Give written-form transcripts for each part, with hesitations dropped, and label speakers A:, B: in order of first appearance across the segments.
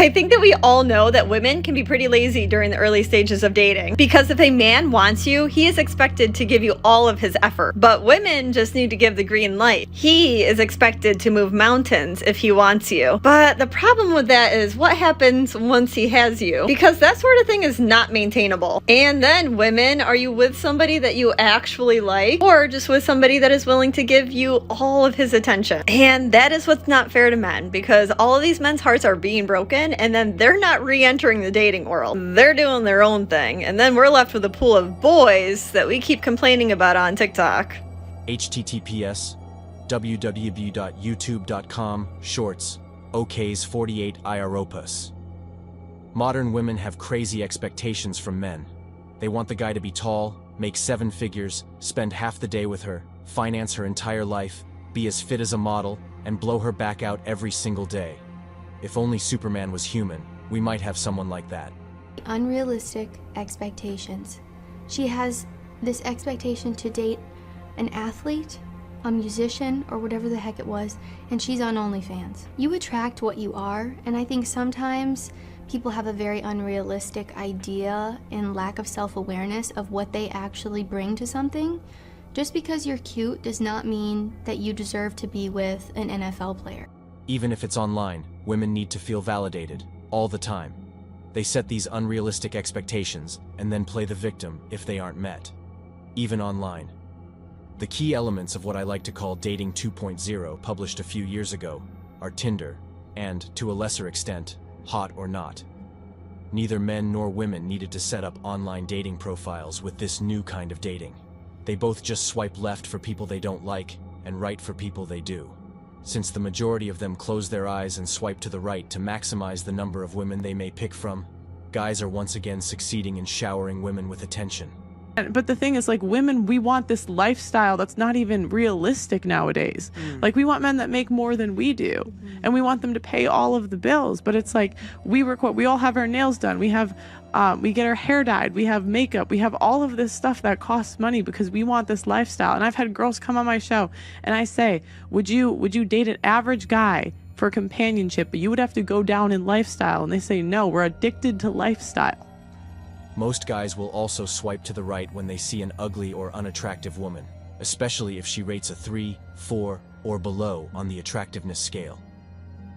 A: I think that we all know that women can be pretty lazy during the early stages of dating, because if a man wants you, he is expected to give you all of his effort. But women just need to give the green light. He is expected to move mountains if he wants you. But the problem with that is what happens once he has you, because that sort of thing is not maintainable. And then women, are you with somebody that you actually like, or just with somebody that is willing to give you all of his attention? And that is what's not fair to men, because all of these men's hearts are being broken, and then they're not re-entering the dating world. They're doing their own thing, and then we're left with a pool of boys that we keep complaining about on TikTok.
B: https www.youtube.com shorts OKs 48 Ioropus. Modern women have crazy expectations from men. They want the guy to be tall, make 7 figures, spend half the day with her, finance her entire life, be as fit as a model, and blow her back out every single day. If only Superman was human, we might have someone like that.
C: Unrealistic expectations. She has this expectation to date an athlete, a musician, or whatever the heck it was, and she's on OnlyFans. You attract what you are, and I think sometimes people have a very unrealistic idea and lack of self-awareness of what they actually bring to something. Just because you're cute does not mean that you deserve to be with an NFL player.
B: Even if it's online, women need to feel validated, all the time. They set these unrealistic expectations and then play the victim if they aren't met. Even online. The key elements of what I like to call Dating 2.0, published a few years ago, are Tinder, and, to a lesser extent, Hot or Not. Neither men nor women needed to set up online dating profiles with this new kind of dating. They both just swipe left for people they don't like, and right for people they do. Since the majority of them close their eyes and swipe to the right to maximize the number of women they may pick from, guys are once again succeeding in showering women with attention.
D: But the thing is, like, women, we want this lifestyle that's not even realistic nowadays. Like, we want men that make more than we do, and we want them to pay all of the bills. But it's like, we all have our nails done, we get our hair dyed, we have makeup, we have all of this stuff that costs money because we want this lifestyle. And I've had girls come on my show and I say, would you date an average guy for companionship, but you would have to go down in lifestyle? And they say, no, we're addicted to lifestyle.
B: Most guys will also swipe to the right when they see an ugly or unattractive woman, especially if she rates a 3, 4, or below on the attractiveness scale.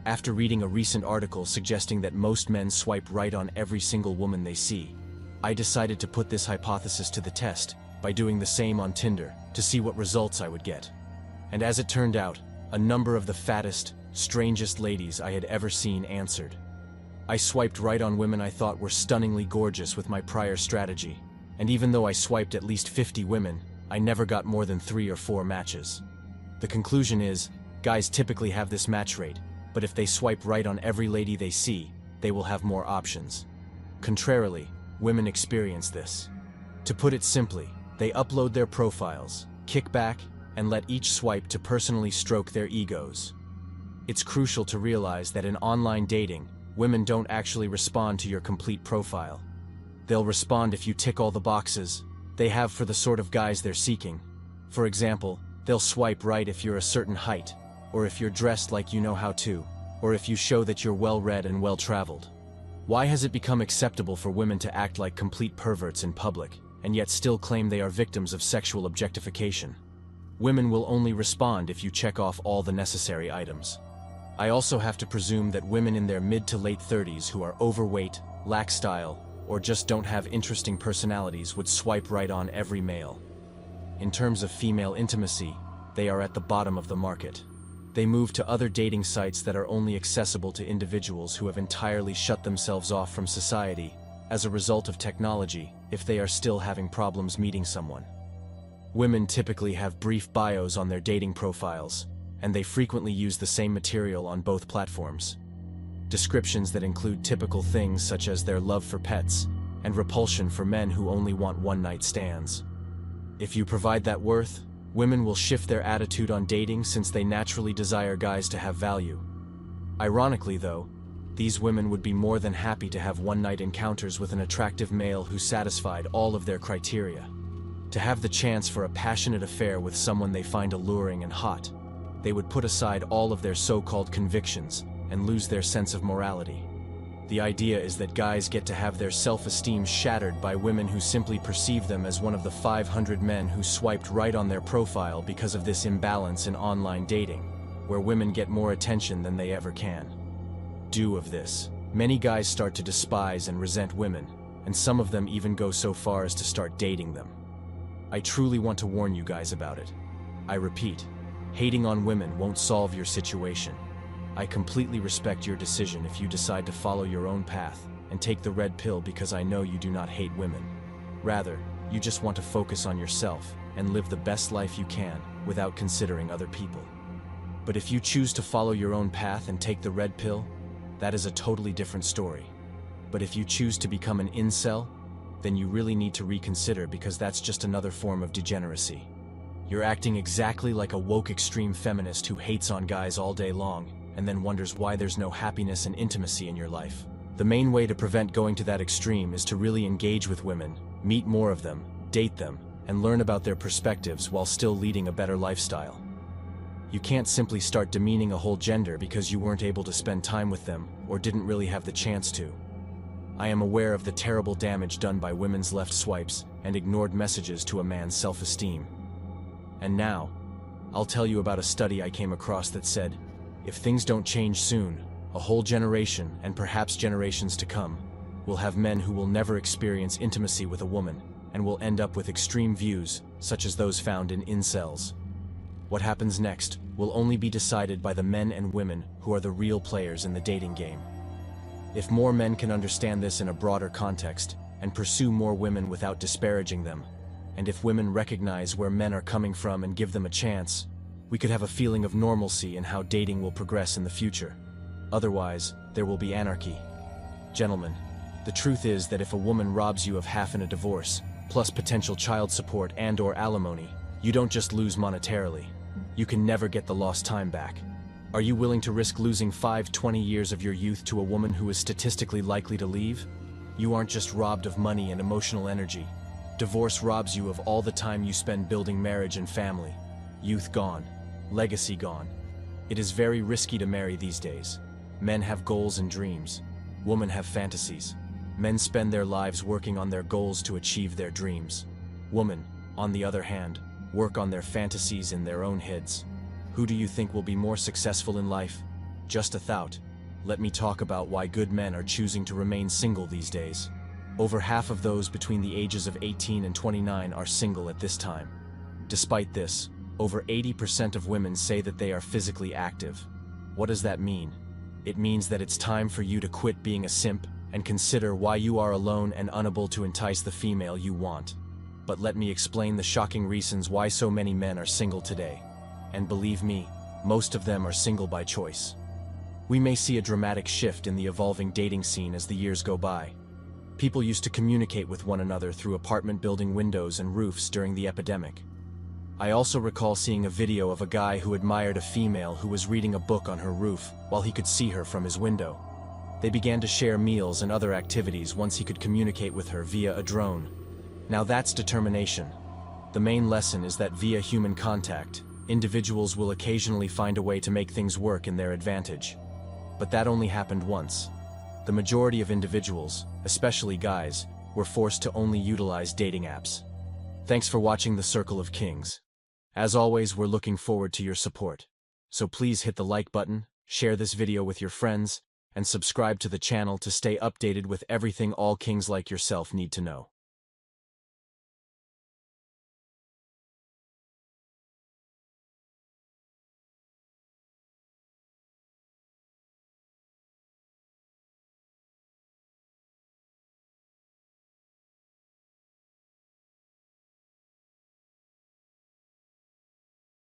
B: After reading a recent article suggesting that most men swipe right on every single woman they see, I decided to put this hypothesis to the test by doing the same on Tinder to see what results I would get. And as it turned out, a number of the fattest, strangest ladies I had ever seen answered. I swiped right on women I thought were stunningly gorgeous with my prior strategy, and even though I swiped at least 50 women, I never got more than 3 or 4 matches. The conclusion is, guys typically have this match rate, but if they swipe right on every lady they see, they will have more options. Contrarily, women experience this. To put it simply, they upload their profiles, kick back, and let each swipe to personally stroke their egos. It's crucial to realize that in online dating, women don't actually respond to your complete profile. They'll respond if you tick all the boxes they have for the sort of guys they're seeking. For example, they'll swipe right if you're a certain height, or if you're dressed like you know how to, or if you show that you're well-read and well-traveled. Why has it become acceptable for women to act like complete perverts in public, and yet still claim they are victims of sexual objectification? Women will only respond if you check off all the necessary items. I also have to presume that women in their mid to late 30s who are overweight, lack style, or just don't have interesting personalities would swipe right on every male. In terms of female intimacy, they are at the bottom of the market. They move to other dating sites that are only accessible to individuals who have entirely shut themselves off from society as a result of technology, if they are still having problems meeting someone. Women typically have brief bios on their dating profiles, and they frequently use the same material on both platforms. Descriptions that include typical things such as their love for pets and repulsion for men who only want one-night stands. If you provide that worth, women will shift their attitude on dating since they naturally desire guys to have value. Ironically, though, these women would be more than happy to have one-night encounters with an attractive male who satisfied all of their criteria. To have the chance for a passionate affair with someone they find alluring and hot, they would put aside all of their so-called convictions and lose their sense of morality. The idea is that guys get to have their self-esteem shattered by women who simply perceive them as one of the 500 men who swiped right on their profile because of this imbalance in online dating, where women get more attention than they ever can. Due of this, many guys start to despise and resent women, and some of them even go so far as to start dating them. I truly want to warn you guys about it. I repeat, hating on women won't solve your situation. I completely respect your decision if you decide to follow your own path and take the red pill because I know you do not hate women. Rather, you just want to focus on yourself and live the best life you can without considering other people. But if you choose to follow your own path and take the red pill, that is a totally different story. But if you choose to become an incel, then you really need to reconsider because that's just another form of degeneracy. You're acting exactly like a woke extreme feminist who hates on guys all day long and then wonders why there's no happiness and intimacy in your life. The main way to prevent going to that extreme is to really engage with women, meet more of them, date them, and learn about their perspectives while still leading a better lifestyle. You can't simply start demeaning a whole gender because you weren't able to spend time with them or didn't really have the chance to. I am aware of the terrible damage done by women's left swipes and ignored messages to a man's self-esteem. And now, I'll tell you about a study I came across that said, if things don't change soon, a whole generation, and perhaps generations to come, will have men who will never experience intimacy with a woman and will end up with extreme views, such as those found in incels. What happens next will only be decided by the men and women who are the real players in the dating game. If more men can understand this in a broader context and pursue more women without disparaging them, and if women recognize where men are coming from and give them a chance, we could have a feeling of normalcy in how dating will progress in the future. Otherwise, there will be anarchy. Gentlemen, the truth is that if a woman robs you of half in a divorce, plus potential child support and/or alimony, you don't just lose monetarily. You can never get the lost time back. Are you willing to risk losing 20 years of your youth to a woman who is statistically likely to leave? You aren't just robbed of money and emotional energy. Divorce robs you of all the time you spend building marriage and family. Youth gone. Legacy gone. It is very risky to marry these days. Men have goals and dreams. Women have fantasies. Men spend their lives working on their goals to achieve their dreams. Women, on the other hand, work on their fantasies in their own heads. Who do you think will be more successful in life? Just a thought. Let me talk about why good men are choosing to remain single these days. Over half of those between the ages of 18 and 29 are single at this time. Despite this, over 80% of women say that they are physically active. What does that mean? It means that it's time for you to quit being a simp and consider why you are alone and unable to entice the female you want. But let me explain the shocking reasons why so many men are single today. And believe me, most of them are single by choice. We may see a dramatic shift in the evolving dating scene as the years go by. People used to communicate with one another through apartment building windows and roofs during the epidemic. I also recall seeing a video of a guy who admired a female who was reading a book on her roof while he could see her from his window. They began to share meals and other activities once he could communicate with her via a drone. Now that's determination. The main lesson is that via human contact, individuals will occasionally find a way to make things work in their advantage. But that only happened once. The majority of individuals, especially guys, were forced to only utilize dating apps. Thanks for watching The Circle of Kings. As always, we're looking forward to your support. So please hit the like button, share this video with your friends, and subscribe to the channel to stay updated with everything all kings like yourself need to know.